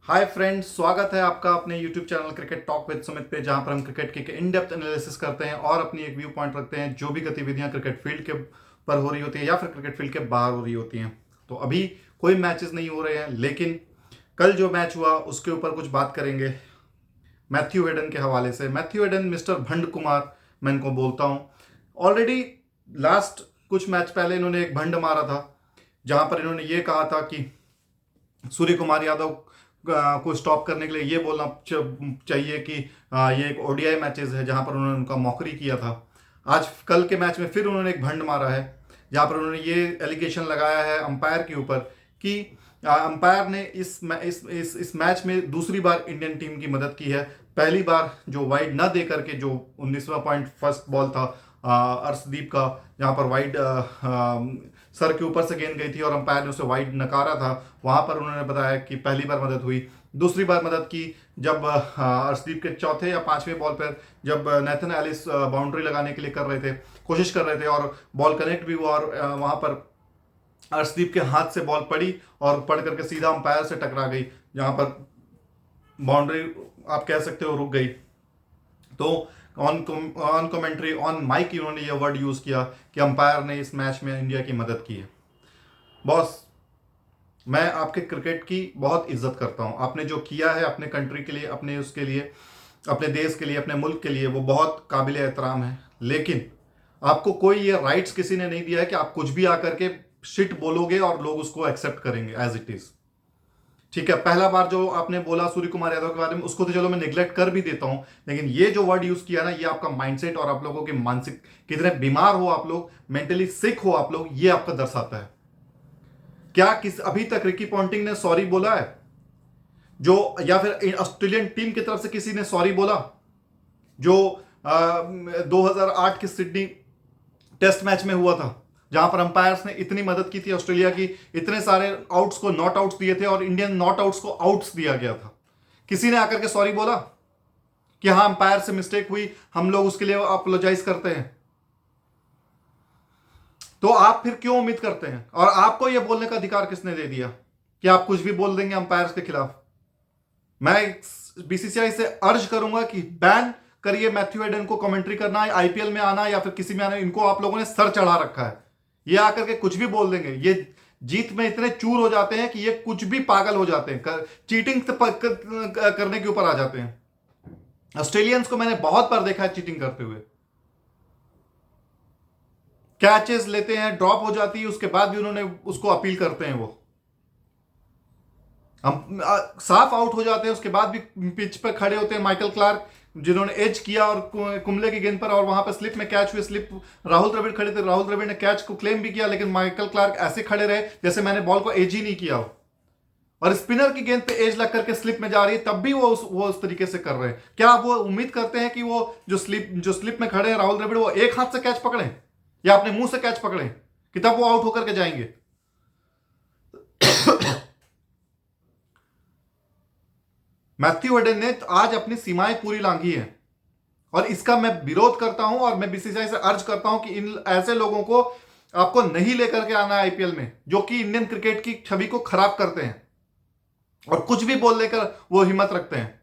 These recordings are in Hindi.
हाय फ्रेंड्स, स्वागत है आपका अपने YouTube channel cricket talk with Sumit पे, जहां पर हम क्रिकेट के इन डेप्थ एनालिसिस करते हैं और अपनी एक व्यू पॉइंट रखते हैं जो भी गतिविधियां क्रिकेट फील्ड के पर हो रही होती है या फिर क्रिकेट फील्ड के बाहर हो रही होती हैं। तो अभी कोई मैचेस नहीं हो रहे हैं, लेकिन कल जो मैच हुआ उसके ऊपर कुछ बात करेंगे मैथ्यू हेडन के हवाले से। मैथ्यू हेडन, मिस्टर भंड कुमार मैं इनको बोलता हूँ। ऑलरेडी लास्ट कुछ मैच पहले इन्होंने एक भंड मारा था, जहां पर इन्होंने ये कहा था कि सूर्य कुमार यादव को स्टॉप करने के लिए ये बोलना चाहिए कि ये एक ओडीआई मैचेस है, जहां पर उन्होंने उनका मौकरी किया था। आज कल के मैच में फिर उन्होंने एक भंड मारा है, जहां पर उन्होंने ये एलिगेशन लगाया है अंपायर के ऊपर कि अंपायर ने इस मैच में दूसरी बार इंडियन टीम की मदद की है। पहली बार जो वाइड न दे करके, जो 19वां पॉइंट फर्स्ट बॉल था अर्शदीप का, जहां पर वाइड सर के ऊपर से गेंद गई थी और अंपायर ने उसे वाइड नकारा था, वहां पर उन्होंने बताया कि पहली बार मदद हुई। दूसरी बार मदद की जब अर्शदीप के चौथे या पांचवें बॉल पर, जब नेथन एलिस बाउंड्री लगाने के लिए कोशिश कर रहे थे और बॉल कनेक्ट भी हुआ और वहां पर अर्शदीप के हाथ से बॉल पड़ी और पड़ करके सीधा अंपायर से टकरा गई, जहां पर बाउंड्री आप कह सकते हो रुक गई। तो ऑन कमेंट्री ऑन माइक इन्होंने ये वर्ड यूज किया कि अंपायर ने इस मैच में इंडिया की मदद की है। बॉस, मैं आपके क्रिकेट की बहुत इज्जत करता हूं। आपने जो किया है अपने कंट्री के लिए, अपने उसके लिए, अपने देश के लिए, अपने मुल्क के लिए, वो बहुत काबिल एहतराम है। लेकिन आपको कोई ये राइट्स किसी ने नहीं दिया है कि आप कुछ भी आकर के शिट बोलोगे और लोग उसको एक्सेप्ट करेंगे एज इट इज। ठीक है, पहला बार जो आपने बोला सूर्य कुमार यादव के बारे में, उसको तो चलो मैं निग्लेक्ट कर भी देता हूं, लेकिन ये जो वर्ड यूज किया ना, ये आपका माइंडसेट और आप लोगों के मानसिक कितने बीमार हो आप लोग, मेंटली सिक हो आप लोग, ये आपका दर्शाता है। क्या किस अभी तक रिकी पॉन्टिंग ने सॉरी बोला है जो, या फिर ऑस्ट्रेलियन टीम की तरफ से किसी ने सॉरी बोला जो 2008 के सिडनी टेस्ट मैच में हुआ था, जहां पर अंपायर्स ने इतनी मदद की थी ऑस्ट्रेलिया की, इतने सारे आउट्स को नॉट आउट्स दिए थे और इंडियन नॉट आउट्स को आउट्स दिया गया था। किसी ने आकर के सॉरी बोला कि हाँ अंपायर से मिस्टेक हुई, हम लोग उसके लिए अपोलोजाइज करते हैं? तो आप फिर क्यों उम्मीद करते हैं? और आपको यह बोलने का अधिकार किसने दे दिया कि आप कुछ भी बोल देंगे अंपायर्स के खिलाफ? मैं बीसीसीआई से अर्ज करूंगा कि बैन करिए मैथ्यू हेडन को कमेंट्री करना, आईपीएल में आना या फिर किसी में आना। इनको आप लोगों ने सर चढ़ा रखा है, ये आकर के कुछ भी बोल देंगे। ये जीत में इतने चूर हो जाते हैं कि ये कुछ भी पागल हो जाते हैं, चीटिंग करने के ऊपर आ जाते हैं। ऑस्ट्रेलियंस को मैंने बहुत बार देखा है चीटिंग करते हुए। कैचेस लेते हैं, ड्रॉप हो जाती है, उसके बाद भी उन्होंने उसको अपील करते हैं। वो हम साफ आउट हो जाते हैं, उसके बाद भी पिच पर खड़े होते हैं माइकल क्लार्क, जिन्होंने एज किया और कुंबले की गेंद पर, और वहां पर स्लिप में कैच हुई। स्लिप राहुल द्रविड़ खड़े थे, राहुल द्रविड़ ने कैच को क्लेम भी किया, लेकिन माइकल क्लार्क ऐसे खड़े रहे जैसे मैंने बॉल को एज ही नहीं किया हो। और स्पिनर की गेंद पे एज लग करके स्लिप में जा रही है, तब भी वो उस तरीके से कर रहे हैं। क्या आप वो उम्मीद करते हैं कि वो जो स्लिप में खड़े हैं राहुल द्रविड़, वो एक हाथ से कैच पकड़े या अपने मुंह से कैच पकड़े कि तब वो आउट होकर के जाएंगे? मैथ्यू हेडन ने आज अपनी सीमाएं पूरी लांघी हैं और इसका मैं विरोध करता हूं और मैं बीसीसीआई से अर्ज करता हूं कि इन ऐसे लोगों को आपको नहीं लेकर के आना है आईपीएल में, जो कि इंडियन क्रिकेट की छवि को खराब करते हैं और कुछ भी बोल लेकर वो हिम्मत रखते हैं।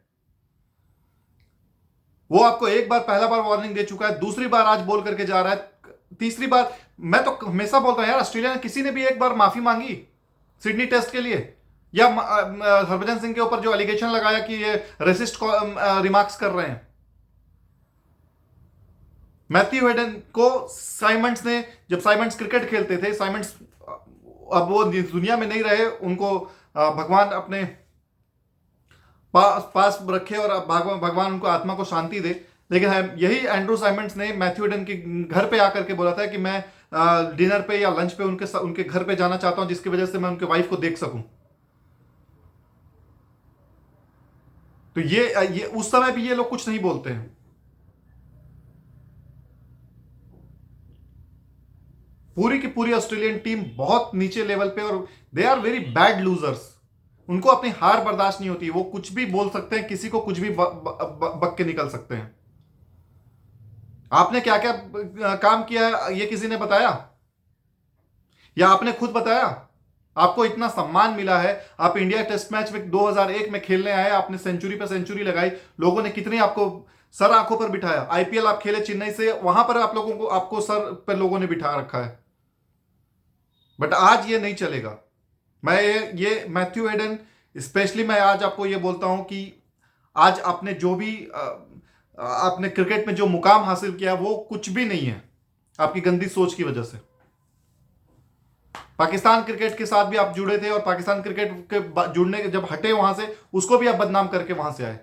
वो आपको एक बार, पहला बार वार्निंग दे चुका है, दूसरी बार आज बोल करके जा रहा है, तीसरी बार। मैं तो हमेशा बोलता हूं यार, ऑस्ट्रेलिया ने किसी ने भी एक बार माफी मांगी सिडनी टेस्ट के लिए, या हरभजन सिंह के ऊपर जो एलिगेशन लगाया कि ये रेसिस्ट रिमार्क्स कर रहे हैं? मैथ्यू हेडन को साइमंड्स ने, जब साइमंड्स क्रिकेट खेलते थे, साइमंड्स अब वो दुनिया में नहीं रहे, उनको भगवान अपने पास रखे और भगवान उनको आत्मा को शांति दे, लेकिन यही एंड्रू साइमंड्स ने मैथ्यू हेडन के घर पे आकर के बोला था कि मैं डिनर पे या लंच पे उनके घर पे जाना चाहता हूं, जिसकी वजह से मैं उनके वाइफ को देख सकूं। तो ये उस समय भी ये लोग कुछ नहीं बोलते हैं। पूरी की पूरी ऑस्ट्रेलियन टीम बहुत नीचे लेवल पे, और they are very bad losers. उनको अपनी हार बर्दाश्त नहीं होती, वो कुछ भी बोल सकते हैं, किसी को कुछ भी बक के निकल सकते हैं। आपने क्या क्या काम किया है, ये किसी ने बताया या आपने खुद बताया? आपको इतना सम्मान मिला है, आप इंडिया टेस्ट मैच में 2001 में खेलने आए, आपने सेंचुरी पे सेंचुरी लगाई, लोगों ने कितनी आपको सर आंखों पर बिठाया। आईपीएल आप खेले चेन्नई से, वहां पर आप लोगों को आपको सर पर लोगों ने बिठा रखा है। बट आज ये नहीं चलेगा। मैं ये मैथ्यू हेडन स्पेशली, मैं आज आपको ये बोलता हूं कि आज आपने जो भी आपने क्रिकेट में जो मुकाम हासिल किया वो कुछ भी नहीं है आपकी गंदी सोच की वजह से। पाकिस्तान क्रिकेट के साथ भी आप जुड़े थे और पाकिस्तान क्रिकेट के जुड़ने के जब हटे वहां से, उसको भी आप बदनाम करके वहां से आए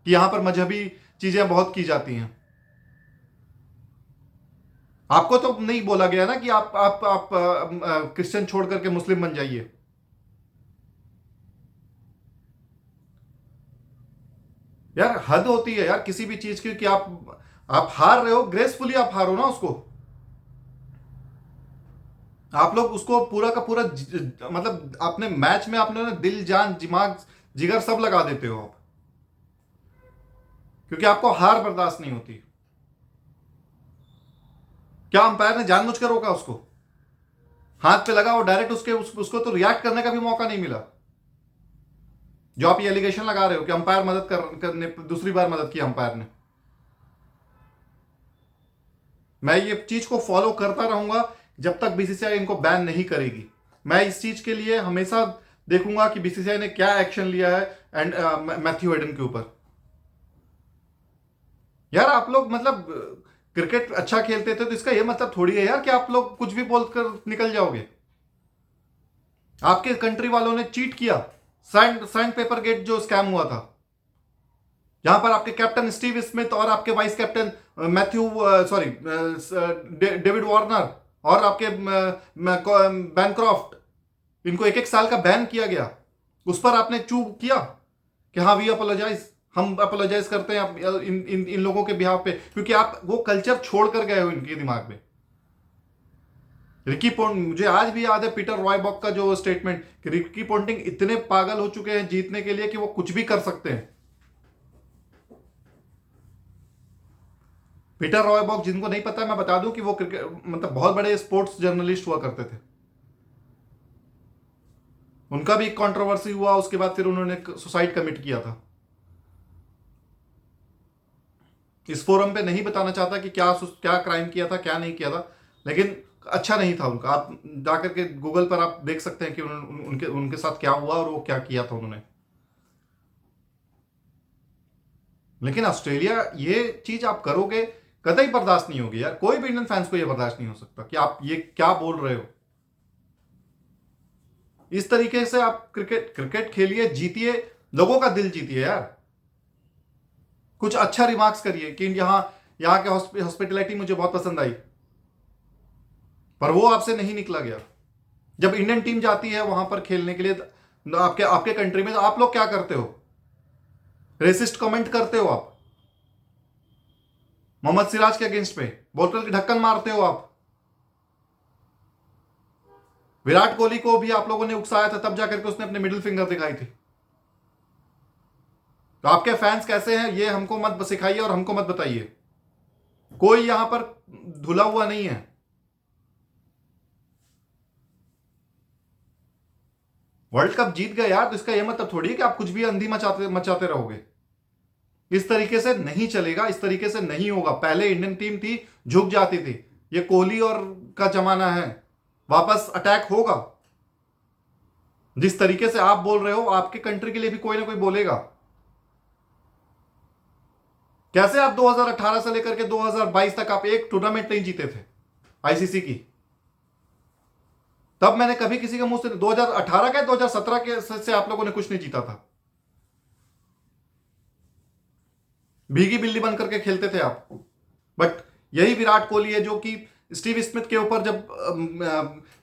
कि यहां पर मजहबी चीजें बहुत की जाती हैं। आपको तो नहीं बोला गया ना कि आप क्रिश्चियन छोड़ करके मुस्लिम बन जाइए। यार हद होती है यार किसी भी चीज की कि आप हार रहे हो, ग्रेसफुली आप हारो ना उसको। आप लोग उसको पूरा का पूरा मतलब अपने मैच में आपने ना दिल जान दिमाग जिगर सब लगा देते हो आप, क्योंकि आपको हार बर्दाश्त नहीं होती। क्या अंपायर ने जानबूझकर रोका उसको? हाथ पे लगा और डायरेक्ट उसको तो रिएक्ट करने का भी मौका नहीं मिला। जो आप ये एलिगेशन लगा रहे हो कि अंपायर मदद करने दूसरी बार मदद की अंपायर ने, मैं ये चीज को फॉलो करता रहूंगा जब तक बीसीसीआई इनको बैन नहीं करेगी। मैं इस चीज के लिए हमेशा देखूंगा कि बीसीसीआई ने क्या एक्शन लिया है एंड मैथ्यू हेडन के ऊपर। यार आप लोग मतलब क्रिकेट अच्छा खेलते थे तो इसका ये मतलब थोड़ी है यार कि आप लोग कुछ भी बोलकर निकल जाओगे। आपके कंट्री वालों ने चीट किया, सैंड पेपर गेट जो स्कैम हुआ था, जहां पर आपके कैप्टन स्टीव स्मिथ और आपके vice captain Matthew sorry David Warner और आपके बैनक्रॉफ्ट, इनको एक एक साल का बैन किया गया। उस पर आपने चूक किया कि हाँ वी अपोलोजाइज, हम अपोलोजाइज करते हैं इन लोगों के बिहाफ पे, क्योंकि आप वो कल्चर छोड़ कर गए हो इनके दिमाग में। रिकी पोंटिंग, मुझे आज भी याद है पीटर रॉयबॉक का जो स्टेटमेंट कि रिकी पोंटिंग इतने पागल हो चुके हैं जीतने के लिए कि वो कुछ भी कर सकते हैं। पीटर रॉयबॉक, जिनको नहीं पता मैं बता दूं कि वो क्रिकेट मतलब बहुत बड़े स्पोर्ट्स जर्नलिस्ट हुआ करते थे। उनका भी एक कंट्रोवर्सी हुआ, उसके बाद फिर उन्होंने सुसाइड कमिट किया था। इस फोरम पे नहीं बताना चाहता कि क्या क्या क्राइम किया था क्या नहीं किया था, लेकिन अच्छा नहीं था उनका। आप जाकर के गूगल पर आप देख सकते हैं कि उनके उनके साथ क्या हुआ और वो क्या किया था उन्होंने। लेकिन ऑस्ट्रेलिया, ये चीज आप करोगे कतई बर्दाश्त नहीं होगी यार। कोई भी इंडियन फैंस को ये बर्दाश्त नहीं हो सकता कि आप ये क्या बोल रहे हो। इस तरीके से आप क्रिकेट क्रिकेट खेलिए, जीतिए, लोगों का दिल जीतिए यार। कुछ अच्छा रिमार्क्स करिए कि यहाँ के हॉस्पिटैलिटी मुझे बहुत पसंद आई, पर वो आपसे नहीं निकला गया। जब इंडियन टीम जाती है वहां पर खेलने के लिए आपके आपके कंट्री में, तो आप लोग क्या करते हो? रेसिस्ट कमेंट करते हो आप मोहम्मद सिराज के अगेंस्ट में, बोतल की ढक्कन मारते हो आप। विराट कोहली को भी आप लोगों ने उकसाया था, तब जाकर के उसने अपने मिडिल फिंगर दिखाई थी। तो आपके फैंस कैसे हैं ये हमको मत सिखाइए और हमको मत बताइए। कोई यहां पर धुला हुआ नहीं है। वर्ल्ड कप जीत गए यार, तो इसका यह मतलब थोड़ी है कि आप कुछ भी अंधी मचाते मचाते रहोगे। इस तरीके से नहीं चलेगा, इस तरीके से नहीं होगा। पहले इंडियन टीम थी, झुक जाती थी। ये कोहली और का जमाना है, वापस अटैक होगा। जिस तरीके से आप बोल रहे हो, आपके कंट्री के लिए भी कोई ना कोई बोलेगा। कैसे आप 2018 से लेकर के 2022 तक आप एक टूर्नामेंट नहीं जीते थे आईसीसी की? तब मैंने कभी किसी के मुंह से 2018 के 2017 के से आप लोगों ने कुछ नहीं जीता था। भीगी बिल्ली बन करके खेलते थे आप। बट यही विराट कोहली है जो कि स्टीव स्मिथ के ऊपर जब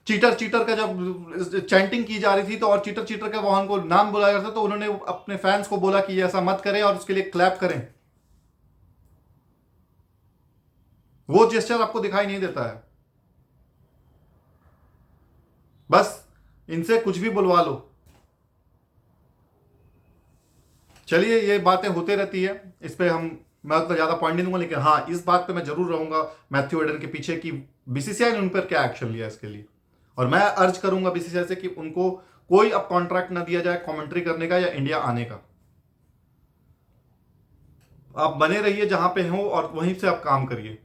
चीटर चीटर का जब चैंटिंग की जा रही थी, तो और चीटर चीटर का वहां को नाम बुलाया जाता, तो उन्होंने अपने फैंस को बोला कि ऐसा मत करें और उसके लिए क्लैप करें। वो जेस्चर आपको दिखाई नहीं देता है। बस इनसे कुछ भी बुलवा लो। चलिए, ये बातें होते रहती है, इस पे मैं उतना ज्यादा पॉइंट नहीं दूंगा, लेकिन हाँ इस बात पे मैं जरूर रहूंगा मैथ्यू हेडन के पीछे कि बीसीसीआई ने उन पर क्या एक्शन लिया इसके लिए। और मैं अर्ज करूंगा बीसीसीआई से कि उनको कोई अब कॉन्ट्रैक्ट ना दिया जाए कमेंट्री करने का या इंडिया आने का। आप बने रहिए जहां पे हो और वहीं से आप काम करिए।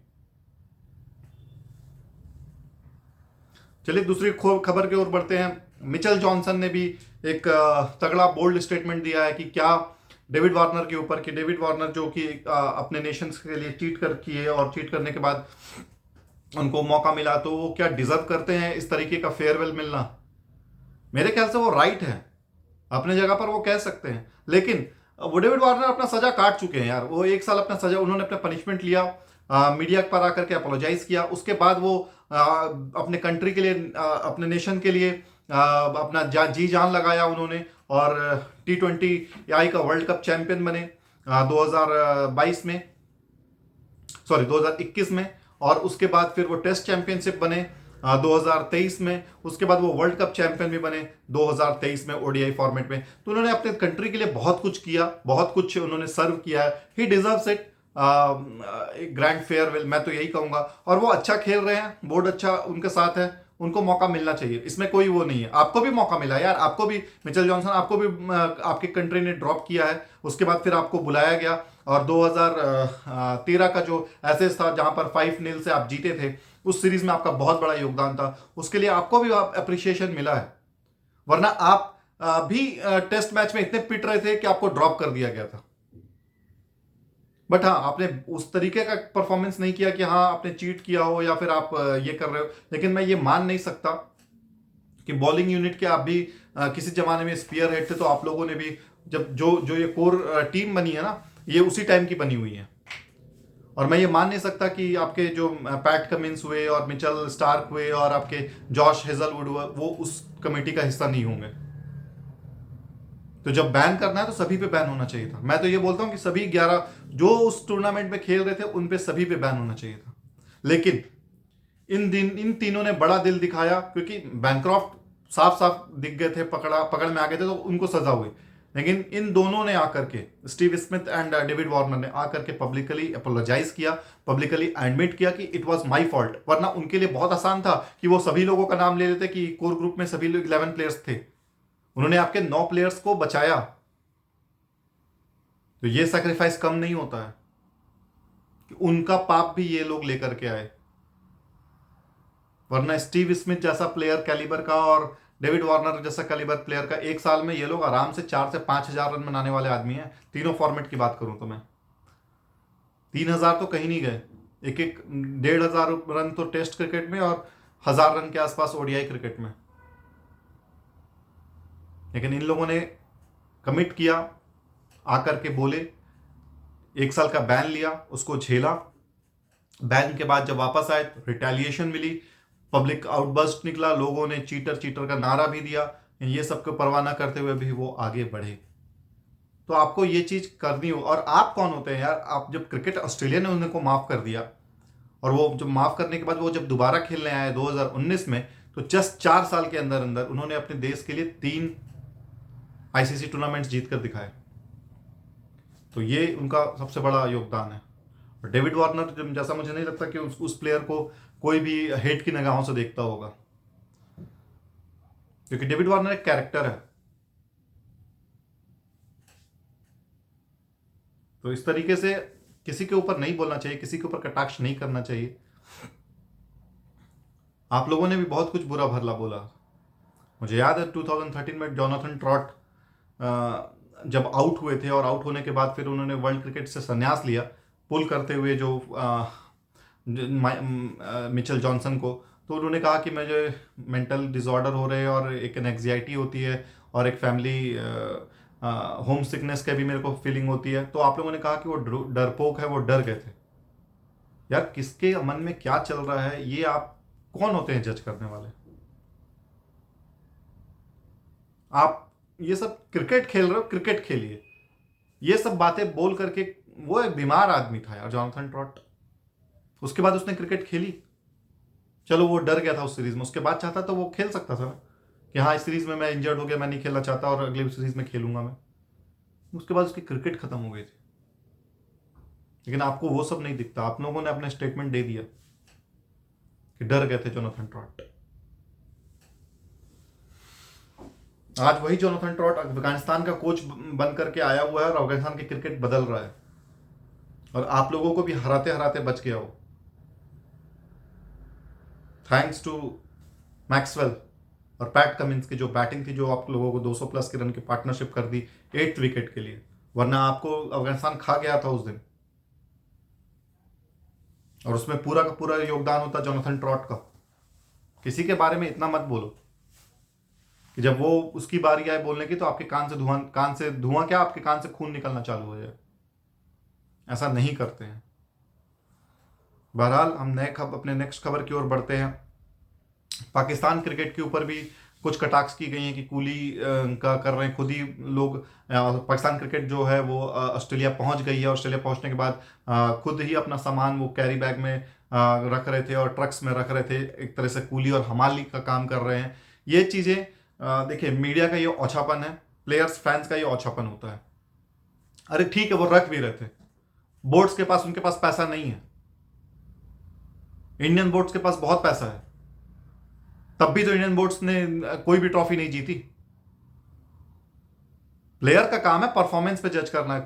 चलिए दूसरी खबर की ओर बढ़ते हैं। मिचेल जॉनसन ने भी एक तगड़ा बोल्ड स्टेटमेंट दिया है कि क्या डेविड वार्नर के ऊपर, कि डेविड वार्नर जो कि अपने नेशंस के लिए चीट कर किए और चीट करने के बाद उनको मौका मिला, तो वो क्या डिजर्व करते हैं इस तरीके का फेयरवेल मिलना। मेरे ख्याल से वो राइट है, अपने जगह पर वो कह सकते हैं, लेकिन वो डेविड वार्नर अपना सजा काट चुके हैं यार। वो 1 साल अपना सजा, उन्होंने अपना पनिशमेंट लिया, मीडिया पर आकर के अपोलोजाइज किया, उसके बाद वो अपने कंट्री के लिए, अपने नेशन के लिए अपना जी जान लगाया उन्होंने, और T20 का वर्ल्ड कप चैंपियन बने 2022 में, सॉरी 2021 में, और उसके बाद फिर वो टेस्ट चैंपियनशिप बने 2023 में, उसके बाद वो वर्ल्ड कप चैंपियन भी बने 2023 में ओडीआई फॉर्मेट में। तो उन्होंने अपने कंट्री के लिए बहुत कुछ किया, बहुत कुछ उन्होंने सर्व किया है। ही डिजर्व्स इट, ग्रैंड फेयरवेल, मैं तो यही कहूंगा। और वो अच्छा खेल रहे हैं, बोर्ड अच्छा उनके साथ है, उनको मौका मिलना चाहिए, इसमें कोई वो नहीं है। आपको भी मौका मिला यार, आपको भी मिचेल जॉनसन, आपको भी आपकी कंट्री ने ड्रॉप किया है, उसके बाद फिर आपको बुलाया गया, और 2013 का जो एसेस था जहां पर 5-0 से आप जीते थे, उस सीरीज में आपका बहुत बड़ा योगदान था, उसके लिए आपको भी अप्रिशिएशन मिला है। वरना आप भी टेस्ट मैच में इतने पिट रहे थे कि आपको ड्रॉप कर दिया गया था। बट हाँ, आपने उस तरीके का परफॉर्मेंस नहीं किया कि हाँ आपने चीट किया हो या फिर आप ये कर रहे हो। लेकिन मैं ये मान नहीं सकता कि बॉलिंग यूनिट के आप भी किसी जमाने में स्पीयर हेड थे, तो आप लोगों ने भी, जब जो जो ये कोर टीम बनी है ना, ये उसी टाइम की बनी हुई है। और मैं ये मान नहीं सकता कि आपके जो पैट कमिंस हुए और मिचेल स्टार्क हुए और आपके जॉश हेजलवुड हुआ, वो उस कमेटी का हिस्सा नहीं होंगे। तो जब बैन करना है तो सभी पे बैन होना चाहिए था। मैं तो ये बोलता हूं कि सभी 11 जो उस टूर्नामेंट में खेल रहे थे उन पे सभी पे बैन होना चाहिए था। लेकिन इन तीनों ने बड़ा दिल दिखाया, क्योंकि बैनक्रॉफ्ट साफ साफ दिख गए थे, पकड़ में आ गए थे, तो उनको सजा हुई। लेकिन इन दोनों ने आकर के, Steve Smith and David Warner ने आकर के पब्लिकली अपोलोजाइज किया, पब्लिकली एडमिट किया कि इट वाज माय फॉल्ट। वरना उनके लिए बहुत आसान था कि वो सभी लोगों का नाम ले लेते कि कोर ग्रुप में सभी लोग 11 प्लेयर्स थे। उन्होंने आपके 9 प्लेयर्स को बचाया। तो ये सैक्रिफाइस कम नहीं होता है कि उनका पाप भी ये लोग लेकर के आए। वरना स्टीव स्मिथ जैसा प्लेयर कैलिबर का और डेविड वार्नर जैसा कैलिबर प्लेयर का 1 साल में ये लोग आराम से 4 से 5 हजार रन बनाने वाले आदमी हैं। तीनों फॉर्मेट की बात करूं तो मैं 3,000 तो कहीं नहीं गए, एक 1,500 रन तो टेस्ट क्रिकेट में और 1,000 रन के आसपास ओडीआई क्रिकेट में। लेकिन इन लोगों ने कमिट किया, आकर के बोले, 1 साल का बैन लिया, उसको झेला। बैन के बाद जब वापस आए तो रिटेलिएशन मिली, पब्लिक आउटबर्स्ट निकला, लोगों ने चीटर चीटर का नारा भी दिया। ये सबको परवाह ना करते हुए भी वो आगे बढ़े। तो आपको ये चीज करनी हो। और आप कौन होते हैं यार? आप जब क्रिकेट ऑस्ट्रेलिया ने उनको माफ कर दिया, और वो जब माफ करने के बाद वो जब दोबारा खेलने आए 2019 में, तो जस्ट 4 साल के अंदर अंदर उन्होंने अपने देश के लिए 3 आईसीसी टूर्नामेंट्स जीत कर दिखाए। तो ये उनका सबसे बड़ा योगदान है। और डेविड वार्नर जैसा मुझे नहीं लगता कि उस प्लेयर को कोई भी हेट की निगाहों से देखता होगा, क्योंकि डेविड वार्नर एक कैरेक्टर है। तो इस तरीके से किसी के ऊपर नहीं बोलना चाहिए, किसी के ऊपर कटाक्ष नहीं करना चाहिए। आप लोगों ने भी बहुत कुछ बुरा भरला बोला। मुझे याद है 2013 में जोनाथन ट्रॉट जब आउट हुए थे, और आउट होने के बाद फिर उन्होंने वर्ल्ड क्रिकेट से संन्यास लिया, पुल करते हुए जो मिचेल जॉनसन को। तो उन्होंने कहा कि मुझे मेंटल डिसऑर्डर हो रहे हैं, और एक एंग्जाइटी होती है, और एक फैमिली होम सिकनेस का भी मेरे को फीलिंग होती है। तो आप लोगों ने कहा कि वो डरपोक है, वो डर गए थे। यार किसके मन में क्या चल रहा है, ये आप कौन होते हैं जज करने वाले? आप ये सब क्रिकेट खेल रहे हो, क्रिकेट खेलिए। ये सब बातें बोल करके, वो एक बीमार आदमी था यार जोनाथन ट्रॉट। उसके बाद उसने क्रिकेट खेली। चलो वो डर गया था उस सीरीज में, उसके बाद चाहता तो वो खेल सकता था ना, कि हाँ इस सीरीज में मैं इंजर्ड हो गया, मैं नहीं खेलना चाहता और अगली सीरीज में खेलूंगा मैं। उसके बाद उसकी क्रिकेट खत्म हो गई थी। लेकिन आपको वो सब नहीं दिखता। आप लोगों ने अपना स्टेटमेंट दे दिया कि डर गए थे जोनाथन ट्रॉट। आज वही जोनाथन ट्रॉट अफगानिस्तान का कोच बन करके आया हुआ है और अफगानिस्तान की क्रिकेट बदल रहा है, और आप लोगों को भी हराते हराते बच गया हो, थैंक्स टू मैक्सवेल और पैट कमिंस की जो बैटिंग थी, जो आप लोगों को 200 प्लस के रन की पार्टनरशिप कर दी 8th विकेट के लिए, वरना आपको अफगानिस्तान खा गया था उस दिन। और उसमें पूरा का पूरा योगदान होता जोनाथन ट्रॉट का। किसी के बारे में इतना मत बोलो कि जब वो उसकी बारी आए बोलने की तो आपके कान से धुआं क्या, आपके कान से खून निकलना चालू हो जाए। ऐसा नहीं करते हैं। बहरहाल हम अपने नेक्स्ट खबर की ओर बढ़ते हैं। पाकिस्तान क्रिकेट के ऊपर भी कुछ कटाक्ष की गई हैं कि कूली का कर रहे हैं खुद ही लोग। पाकिस्तान क्रिकेट जो है वो ऑस्ट्रेलिया पहुंच गई है। ऑस्ट्रेलिया पहुंचने के बाद खुद ही अपना सामान वो कैरी बैग में रख रहे थे और ट्रक्स में रख रहे थे। एक तरह से कूली और हमाली का काम कर रहे हैं। ये चीज़ें देखिए, मीडिया का ये औछापन है, प्लेयर्स फैंस का ये औछापन होता है। अरे ठीक है, वो रख भी रहे थे, बोर्ड्स के पास, उनके पास पैसा नहीं है। इंडियन बोर्ड्स के पास बहुत पैसा है, तब भी तो इंडियन बोर्ड्स ने कोई भी ट्रॉफी नहीं जीती। प्लेयर का काम है परफॉर्मेंस पे जज करना है।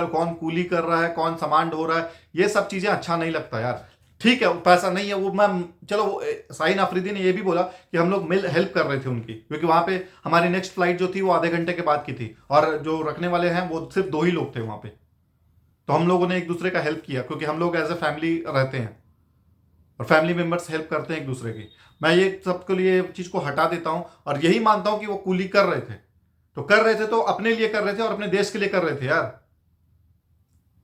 कौन कूली कर रहा है, कौन सामान ढो रहा है, ये सब चीजें अच्छा नहीं लगता यार। ठीक है, पैसा नहीं है वो, मैं चलो, वो साइन अफरीदी ने ये भी बोला कि हम लोग हेल्प कर रहे थे उनकी, क्योंकि वहां पे हमारी नेक्स्ट फ्लाइट जो थी वो आधे घंटे के बाद की थी और जो रखने वाले हैं वो सिर्फ 2 ही लोग थे वहां पे। तो हम लोगों ने एक दूसरे का हेल्प किया, क्योंकि हम लोग एज ए फैमिली रहते हैं और फैमिली मेंबर्स हेल्प करते हैं एक दूसरे की। मैं ये सबके लिए चीज को हटा देता हूं और यही मानता हूं कि वो कूली कर रहे थे, तो कर रहे थे तो अपने लिए कर रहे थे और अपने देश के लिए कर रहे थे यार।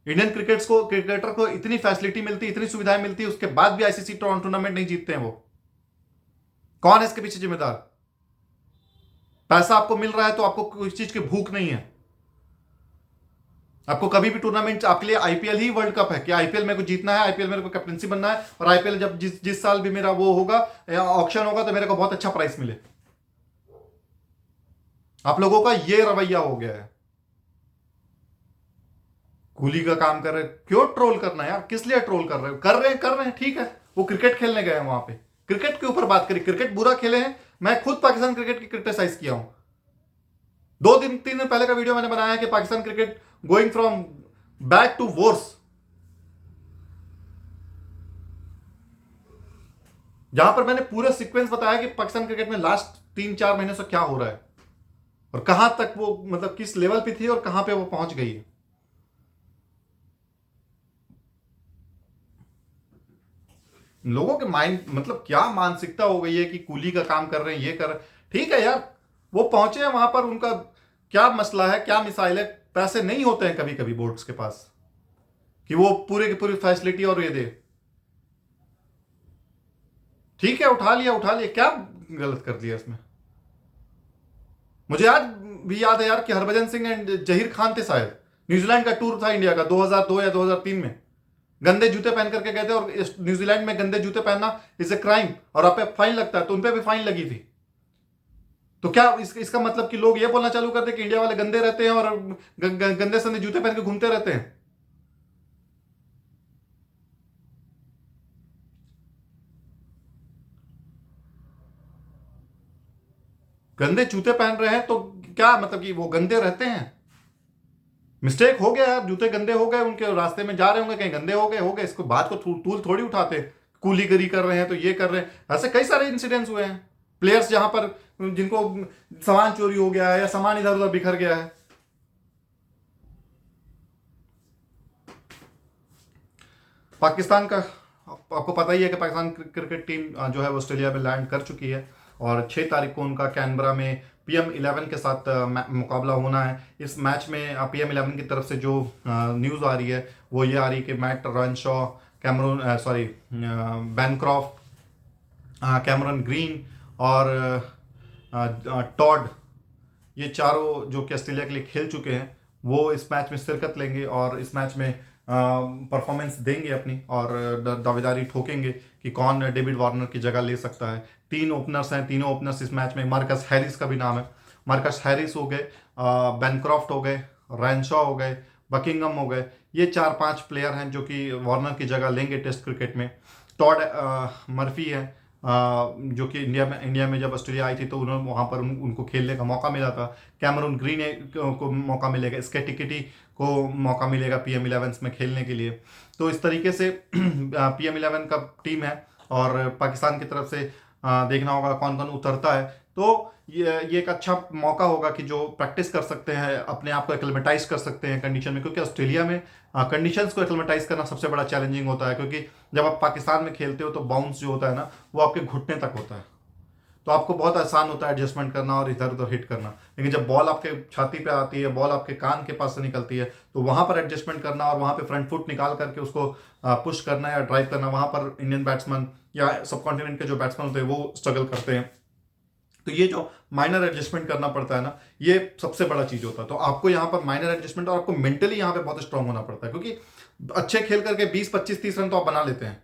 इंडियन क्रिकेटर को इतनी फैसिलिटी मिलती, इतनी सुविधाएं मिलती, उसके बाद भी आईसीसी टूर्नामेंट नहीं जीतते हैं वो। कौन है इसके पीछे जिम्मेदार? पैसा आपको मिल रहा है तो आपको किसी चीज की भूख नहीं है। आपको कभी भी टूर्नामेंट, आपके लिए आईपीएल ही वर्ल्ड कप है कि आईपीएल मेरे को जीतना है, आईपीएल मेरे को कैप्टनसी बनना है, और आईपीएल जब जिस साल भी मेरा वो होगा या ऑक्शन होगा तो मेरे को बहुत अच्छा प्राइस मिले। आप लोगों का ये रवैया हो गया है, कूली का काम कर रहे। क्यों ट्रोल करना है यार? किस लिए ट्रोल कर रहे हो? कर रहे हैं, ठीक है, वो क्रिकेट खेलने गए हैं वहां पे, क्रिकेट के ऊपर बात करी। क्रिकेट बुरा खेले हैं, मैं खुद पाकिस्तान क्रिकेट की क्रिटिसाइज किया हूं। 3 दिन पहले का वीडियो मैंने बनाया कि Pakistan cricket going from bad to worse, जहां पर मैंने पूरा सीक्वेंस बताया कि पाकिस्तान क्रिकेट में लास्ट 3-4 महीने से क्या हो रहा है और कहां तक वो, मतलब किस लेवल पे थी और कहां पे वो पहुंच गई है। लोगों के माइंड, मतलब क्या मानसिकता हो गई है कि कूली का काम कर रहे हैं, ये कर रहे हैं। ठीक है यार, वो पहुंचे हैं वहां पर, उनका क्या मसला है, क्या मिसाइल है? पैसे नहीं होते हैं कभी कभी बोर्ड्स के पास कि वो पूरे की पूरी फैसिलिटी और ये दे। ठीक है, उठा लिया, क्या गलत कर दिया इसमें? मुझे आज भी याद है यार कि हरभजन सिंह एंड जहीर खान थे शायद, न्यूजीलैंड का टूर था इंडिया का 2002 या 2003 में, गंदे जूते पहन करके गए थे और न्यूजीलैंड में गंदे जूते पहनना इज ए क्राइम और आप पे फाइन लगता है, तो उनपे भी फाइन लगी थी। तो क्या इसका मतलब कि लोग ये बोलना चालू कर दे कि इंडिया वाले गंदे रहते हैं और गंदे संदे जूते पहन के घूमते रहते हैं? गंदे जूते पहन रहे हैं तो क्या मतलब कि वो गंदे रहते हैं? मिस्टेक हो गया यार, जूते गंदे हो गए, उनके रास्ते में जा रहे होंगे, कहीं गंदे हो गए, इसको बात को टूल थोड़ी उठाते। कूलीगरी कर रहे हैं तो ये कर रहे हैं, ऐसे कई सारे इंसिडेंट्स हुए हैं। प्लेयर्स जहां पर जिनको सामान चोरी हो गया है या सामान इधर उधर बिखर गया है। पाकिस्तान का आपको पता ही है कि पाकिस्तान क्रिकेट टीम जो है वो ऑस्ट्रेलिया में लैंड कर चुकी है और 6 तारीख को उनका कैनबरा में PM11 के साथ मुकाबला होना है। इस मैच में PM11 की तरफ से जो न्यूज़ आ रही है वो ये आ रही है कि मैट रनशॉ, बैनक्रॉफ्ट, कैमरन ग्रीन और टॉड, ये चारों जो कि ऑस्ट्रेलिया के लिए खेल चुके हैं वो इस मैच में शिरकत लेंगे और इस मैच में परफॉर्मेंस देंगे अपनी और दावेदारी ठोकेंगे कि कौन डेविड वार्नर की जगह ले सकता है। 3 ओपनर्स हैं, तीनों ओपनर्स इस मैच में, मार्कस हैरिस का भी नाम है, मार्कस हैरिस हो गए, बैनक्रॉफ्ट हो गए, रैनशॉ हो गए, बकिंगम हो गए। ये 4-5 प्लेयर हैं जो कि वार्नर की जगह लेंगे टेस्ट क्रिकेट में। टॉड मर्फी है, जो कि इंडिया में जब ऑस्ट्रेलिया आई थी तो उन्होंने वहाँ पर उनको खेलने का मौका मिला था। कैमरून ग्रीन को मौका मिलेगा, स्कैटी किटी को मौका मिलेगा PM11 में खेलने के लिए। तो इस तरीके से PM11 का टीम है और पाकिस्तान की तरफ से देखना होगा कौन कौन उतरता है। तो ये एक अच्छा मौका होगा कि जो प्रैक्टिस कर सकते हैं, अपने आप को एक्लिमेटाइज कर सकते हैं कंडीशन में, क्योंकि ऑस्ट्रेलिया में कंडीशंस को एक्लिमेटाइज करना सबसे बड़ा चैलेंजिंग होता है। क्योंकि जब आप पाकिस्तान में खेलते हो तो बाउंस जो होता है ना, वो आपके घुटने तक होता है, तो आपको बहुत आसान होता है एडजस्टमेंट करना और इधर उधर हिट करना। लेकिन जब बॉल आपके छाती पे आती है, बॉल आपके कान के पास से निकलती है, तो वहां पर एडजस्टमेंट करना और वहां पे फ्रंट फुट निकाल करके उसको पुश करना या ड्राइव करना, वहां पर इंडियन बैट्समैन या सब कॉन्टिनेंट के जो बैट्समैन होते हैं वो स्ट्रगल करते हैं। तो ये जो माइनर एडजस्टमेंट करना पड़ता है ना, ये सबसे बड़ा चीज होता है। तो आपको यहाँ पर माइनर एडजस्टमेंट और आपको मेंटली यहाँ पे बहुत स्ट्रांग होना पड़ता है, क्योंकि अच्छे खेल करके 20 25 30 रन तो आप बना लेते हैं,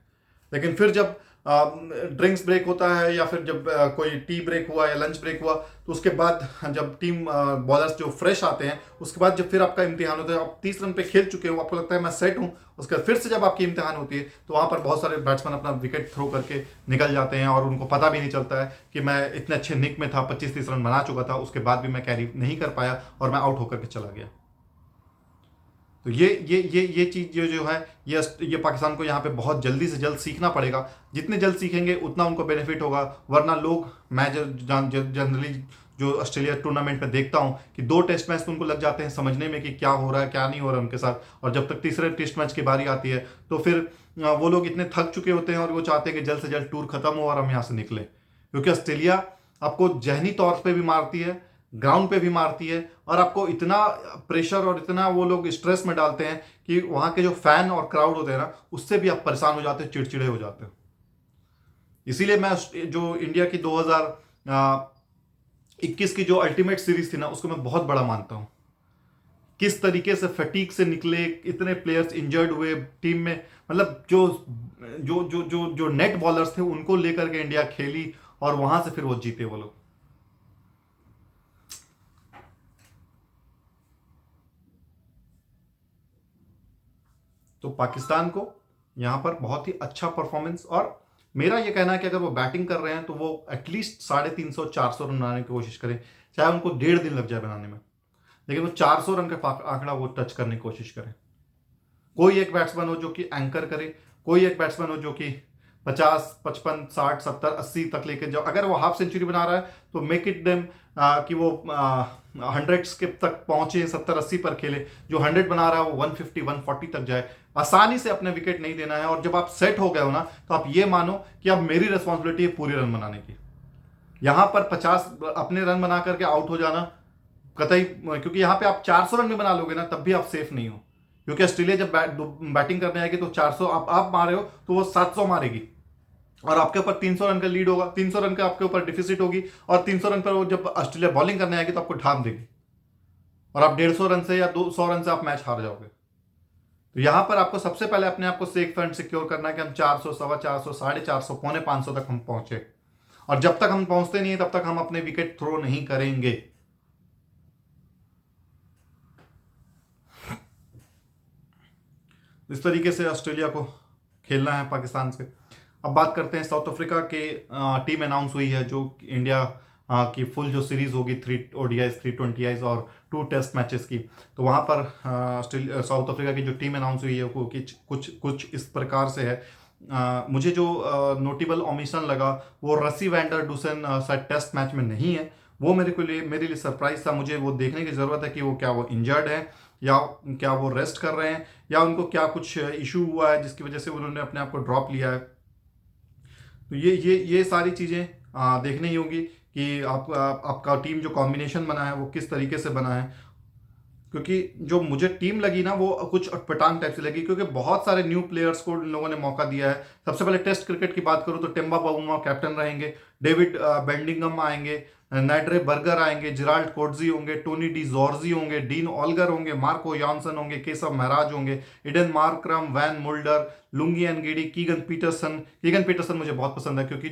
लेकिन फिर जब ड्रिंक्स ब्रेक होता है या फिर जब कोई टी ब्रेक हुआ या लंच ब्रेक हुआ, तो उसके बाद जब टीम बॉलर्स जो फ्रेश आते हैं, उसके बाद जब फिर आपका इम्तिहान होता है, आप 30 रन पे खेल चुके हो, आपको लगता है मैं सेट हूँ, उसके बाद फिर से जब आपकी इम्तिहान होती है तो वहाँ पर बहुत सारे बैट्समैन अपना विकेट थ्रो करके निकल जाते हैं और उनको पता भी नहीं चलता है कि मैं इतने अच्छे निक में था, 25 30 रन बना चुका था, उसके बाद भी मैं कैरी नहीं कर पाया और मैं आउट होकर के चला गया। तो ये चीज़ जो है, ये पाकिस्तान को यहाँ पे बहुत जल्दी से जल्द सीखना पड़ेगा। जितने जल्द सीखेंगे उतना उनको बेनिफिट होगा। वरना लोग, मैं जनरली जो ऑस्ट्रेलिया टूर्नामेंट में देखता हूँ कि 2 टेस्ट मैच तो उनको लग जाते हैं समझने में कि क्या हो रहा है क्या नहीं हो रहा है उनके साथ, और जब तक तीसरे टेस्ट मैच की बारी आती है तो फिर वो लोग इतने थक चुके होते हैं और वो चाहते हैं कि जल्द से जल्द टूर खत्म हो और हम यहाँ से निकले। क्योंकि ऑस्ट्रेलिया आपको जहनी तौर पर भी मारती है, ग्राउंड पे भी मारती है, और आपको इतना प्रेशर और इतना वो लोग स्ट्रेस में डालते हैं कि वहां के जो फैन और क्राउड होते हैं ना, उससे भी आप परेशान हो जाते हो, चिड़चिड़े हो जाते हो। इसीलिए मैं जो इंडिया की 2021 की जो अल्टीमेट सीरीज थी ना, उसको मैं बहुत बड़ा मानता हूं। किस तरीके से फटीक से निकले, इतने प्लेयर्स इंजर्ड हुए टीम में, मतलब जो जो जो जो जो नेट बॉलर्स थे उनको लेकर के इंडिया खेली और वहां से फिर वो जीते वो लोग। तो पाकिस्तान को यहाँ पर बहुत ही अच्छा परफॉर्मेंस, और मेरा ये कहना है कि अगर वो बैटिंग कर रहे हैं तो वो एटलीस्ट 350 400 रन बनाने की कोशिश करें, चाहे उनको 1.5 दिन लग जाए बनाने में, लेकिन वो 400 रन का आंकड़ा वो टच करने की कोशिश करें। कोई एक बैट्समैन हो जो कि एंकर करे, कोई एक बैट्समैन हो जो कि 50 55 60 70 80 तक लेके जाओ। अगर वो हाफ सेंचुरी बना रहा है तो मेक इट देम कि वो 100 के तक पहुंचे, 70 80 पर खेले। जो 100 बना रहा है वो 150 140 तक जाए, आसानी से अपने विकेट नहीं देना है। और जब आप सेट हो गए हो ना, तो आप ये मानो कि अब मेरी रिस्पॉन्सिबिलिटी है पूरे रन बनाने की। यहां पर 50 अपने रन बना करके आउट हो जाना कतई, क्योंकि यहां पे आप 400 रन भी बना लोगे ना तब भी आप सेफ नहीं हो। क्योंकि ऑस्ट्रेलिया जब बैटिंग करने आएगी तो 400 आप मारे हो तो वो 700 मारेगी, और आपके ऊपर 300 रन का लीड होगा, 300 रन का आपके ऊपर डिफिसिट होगी, और 300 रन पर वो जब ऑस्ट्रेलिया बॉलिंग करने आएगी तो आपको ढाम देगी, और आप 150 रन से या 200 रन से आप मैच हार जाओगे। तो यहां पर आपको सबसे पहले अपने आप को सेफ एंड सिक्योर करना है कि हम 400 450 450 पौने 500 तक हम पहुंचे, और जब तक हम पहुंचते नहीं है तब तक हम अपने विकेट थ्रो नहीं करेंगे। इस तरीके से ऑस्ट्रेलिया को खेलना है पाकिस्तान से। अब बात करते हैं साउथ अफ्रीका के टीम अनाउंस हुई है, जो इंडिया की फुल जो सीरीज होगी 3 ODIs 3 20Is और 2 टेस्ट मैचेस की। तो वहाँ पर साउथ अफ्रीका की जो टीम अनाउंस हुई है वो कुछ कुछ इस प्रकार से है। मुझे जो नोटेबल ओमिशन लगा वो रसी वैंडर डुसन शायद टेस्ट मैच में नहीं है। वो मेरे लिए सरप्राइज था। मुझे वो देखने की ज़रूरत है कि वो क्या वो इंजर्ड है या क्या वो रेस्ट कर रहे हैं या उनको क्या कुछ इशू हुआ है जिसकी वजह से उन्होंने अपने आप को ड्रॉप लिया है। तो ये सारी चीज़ें देखनी ही होगी कि आपका टीम जो कॉम्बिनेशन बना है वो किस तरीके से बना है। क्योंकि जो मुझे टीम लगी ना वो कुछ अटपटांग टाइप से लगी, क्योंकि बहुत सारे न्यू प्लेयर्स को इन लोगों ने मौका दिया है। सबसे पहले टेस्ट क्रिकेट की बात करूं तो टेम्बा बाउमा कैप्टन रहेंगे, डेविड बेंडिंगम आएंगे, नाइड्रे बर्गर आएंगे, जिराल्ड कोटजी होंगे, टोनी डी जॉर्जी होंगे, डीन ऑल्गर होंगे, मार्को यॉन्सन होंगे, केशव महराज होंगे, Aiden Markram, Wiaan Mulder, Lungi Ngidi, Keegan Petersen मुझे बहुत पसंद है क्योंकि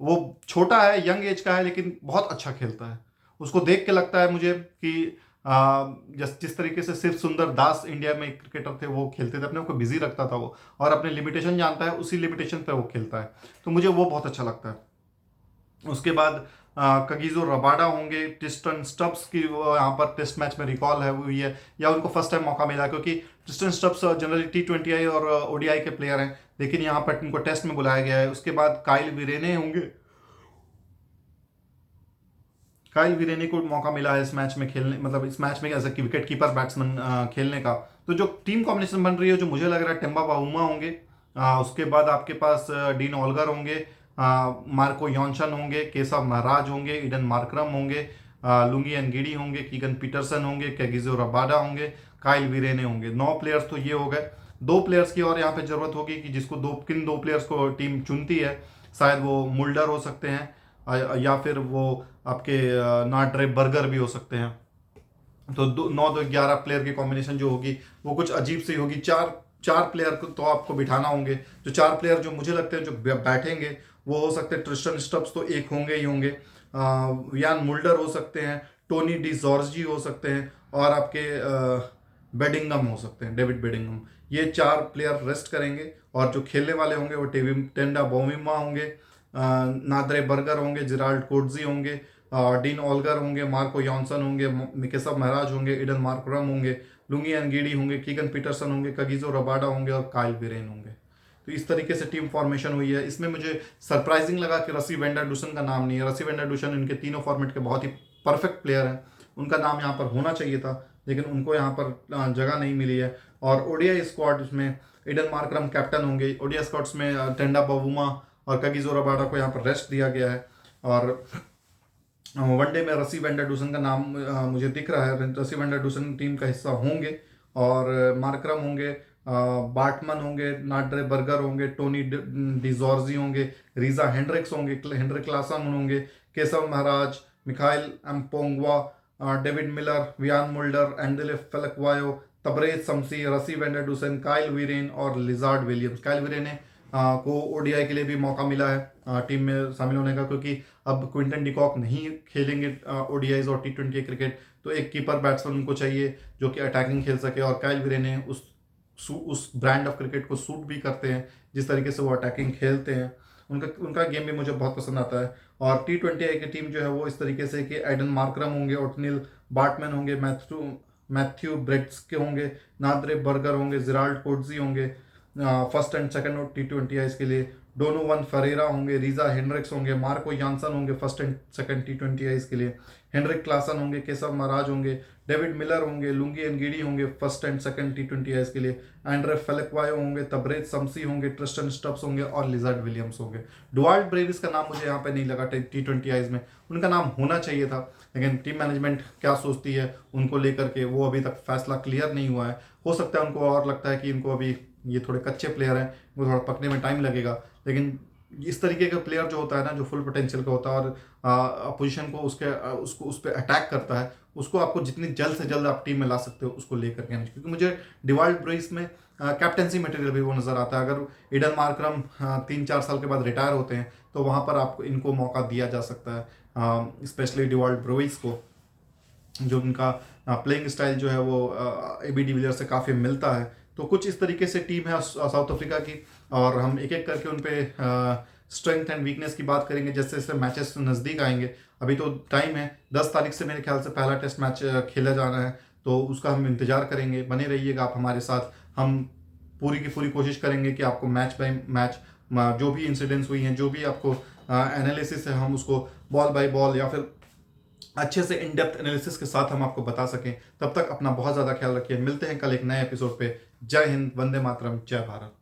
वो छोटा है, यंग एज का है, लेकिन बहुत अच्छा खेलता है। उसको देख के लगता है मुझे कि जिस तरीके से सिर्फ सुंदर दास इंडिया में क्रिकेटर थे वो खेलते थे, अपने को बिजी रखता था वो, और अपने लिमिटेशन जानता है, उसी लिमिटेशन पे वो खेलता है। तो मुझे वो बहुत अच्छा लगता है। उसके बाद कगिजो रबाडा होंगे, ट्रिस्टन स्टब्स की यहाँ पर टेस्ट मैच में रिकॉल है हुई है, या उनको फर्स्ट टाइम मौका मिला, क्योंकि ट्रिस्टन स्टब्स जनरली T20I और ODI के प्लेयर हैं, लेकिन यहाँ पर उनको टेस्ट में बुलाया गया है। उसके बाद काइल विरेने होंगे, काइल विरेने को मौका मिला है इस मैच में खेलने, मतलब इस मैच में as a wicket keeper batsman खेलने का। तो जो टीम कॉम्बिनेशन बन रही है, जो मुझे लग रहा है, टेम्बा बाउमा होंगे, उसके बाद आपके पास डीन ऑल्गर होंगे, मार्को यॉन्सन होंगे, केशव महाराज होंगे, इडन मार्करम होंगे, लुंगी एनगिडी होंगे, कीगन पीटरसन होंगे, कैगिजो रबाडा होंगे, काइल विरेने होंगे। 9 प्लेयर्स तो ये हो गए। 2 प्लेयर्स की और यहाँ पे जरूरत होगी कि जिसको किन 2 प्लेयर्स को टीम चुनती है। शायद वो मुल्डर हो सकते हैं, या फिर वो आपके नाड्रे बर्गर भी हो सकते हैं। तो 9-2-11 प्लेयर की कॉम्बिनेशन जो होगी वो कुछ अजीब सी होगी। चार चार प्लेयर को तो आपको बिठाना होंगे। जो 4 प्लेयर जो मुझे लगते हैं जो बैठेंगे वो हो सकते हैं, ट्रिस्टन स्टब्स तो एक होंगे ही होंगे, यान मुल्डर हो सकते हैं, टोनी डी जॉर्जी हो सकते हैं, और आपके बेडिंगम हो सकते हैं, डेविड बेडिंगम। ये 4 प्लेयर रेस्ट करेंगे, और जो खेलने वाले होंगे वो टेंडा बोमिमा होंगे, नाद्रे बर्गर होंगे, जिराल्ड कोटजी होंगे, डीन ऑल्गर होंगे, मार्को यॉन्सन होंगे, मिकेसव महाराज होंगे, इडन मार्करम होंगे, लुंगी एनगिडी होंगे, कीगन पीटरसन होंगे, कगिजो रबाडा होंगे, और काइल विरेन होंगे। तो इस तरीके से टीम फॉर्मेशन हुई है। इसमें मुझे सरप्राइजिंग लगा कि रसी वेंडरडूसन का नाम नहीं है। रसी वेंडरडूसन इनके तीनों फॉर्मेट के बहुत ही परफेक्ट प्लेयर हैं, उनका नाम यहाँ पर होना चाहिए था, लेकिन उनको यहाँ पर जगह नहीं मिली है। और ओडीआई स्क्वाड में इडन मार्करम कैप्टन होंगे। ओडीआई स्क्वाड्स में टेंडा बवुमा और कगिजो रबाडा को यहाँ पर रेस्ट दिया गया है। और वनडे में रसी वेंडरडूसन का नाम मुझे दिख रहा है, रसी वेंडरडूसन टीम का हिस्सा होंगे, और मार्करम होंगे, बार्टमन होंगे, नाड्रे बर्गर होंगे, टोनी डिजॉर्जी होंगे, रीजा हेंड्रिक्स होंगे, हेनरिक क्लासन होंगे, Keshav Maharaj, Mihlali Mpongwana, David Miller, Wiaan Mulder, Andile Phehlukwayo, Tabraiz Shamsi, Rassie van der Dussen, Kyle Viren और लिजार्ड विलियम्स। काइल विरेन ने को ओडीआई के लिए भी मौका मिला है टीम में शामिल होने का, क्योंकि अब क्विंटन डिकॉक नहीं खेलेंगे ओडीआईज और T20 क्रिकेट, तो एक कीपर बैट्समैन उनको चाहिए जो कि अटैकिंग खेल सके। और काइल विरेने उस ब्रांड ऑफ क्रिकेट को सूट भी करते हैं, जिस तरीके से वो अटैकिंग खेलते हैं। उनका गेम भी मुझे बहुत पसंद आता है। और T20I की टीम जो है वो इस तरीके से कि एडन मार्करम होंगे, ओटनिल बार्टमैन होंगे, मैथ्यू ब्रेड्स के होंगे, नाद्रे बर्गर होंगे, जिराल्ड कोटजी होंगे फर्स्ट एंड सेकंड और T20I के लिए, डोनोवन फरेरा होंगे, रीजा हेनरिक्स होंगे, मार्को यानसन होंगे फर्स्ट एंड सेकंड T20I के लिए, हेनरिक क्लासन होंगे, केशव महाराज होंगे, डेविड मिलर होंगे, लुंगी एनगिडी होंगे फर्स्ट एंड सेकंड T20I के लिए, एंड्रे फेलेक्वायो होंगे, तबरेज शमसी होंगे, ट्रिस्टन स्टब्स होंगे, और लिजर्ड विलियम्स होंगे। डुआल्ट ब्रेविस का नाम मुझे यहाँ पे नहीं लगा T20I में, उनका नाम होना चाहिए था, लेकिन टीम मैनेजमेंट क्या सोचती है उनको लेकर के वो अभी तक फैसला क्लियर नहीं हुआ है। हो सकता है उनको और लगता है कि इनको अभी ये थोड़े कच्चे प्लेयर हैं, वो थोड़ा पकने में टाइम लगेगा, लेकिन इस तरीके का प्लेयर जो होता है ना, जो फुल पोटेंशियल का होता है और अपोजिशन को उसको उस पर अटैक करता है, उसको आपको जितनी जल्द से जल्द आप टीम में ला सकते हो उसको लेकर के आना चाहिए। क्योंकि मुझे डिवाल्ड ब्रेविस में कैप्टनसी मटेरियल भी वो नज़र आता है। अगर इडन मार्करम 3-4 साल के बाद रिटायर होते हैं तो वहाँ पर आपको इनको मौका दिया जा सकता है, स्पेशली डिवाल्ड ब्रेविस को, जो उनका प्लेइंग स्टाइल जो है वो AB डिविलियर्स से काफ़ी मिलता है। तो कुछ इस तरीके से टीम है साउथ अफ्रीका की, और हम एक एक करके उन पे स्ट्रेंथ एंड वीकनेस की बात करेंगे जैसे जैसे मैचेस नज़दीक आएंगे। अभी तो टाइम है, 10 तारीख से मेरे ख्याल से पहला टेस्ट मैच खेला जाना है, तो उसका हम इंतज़ार करेंगे। बने रहिएगा आप हमारे साथ, हम पूरी की पूरी कोशिश करेंगे कि आपको मैच बाय मैच जो भी इंसिडेंट्स हुई हैं, जो भी आपको एनालिसिस है, हम उसको बॉल बाय बॉल या फिर अच्छे से इन डेप्थ एनालिसिस के साथ हम आपको बता सकें। तब तक अपना बहुत ज़्यादा ख्याल रखिए। मिलते हैं कल एक नए एपिसोड पे। जय हिंद, वंदे मातरम, जय भारत।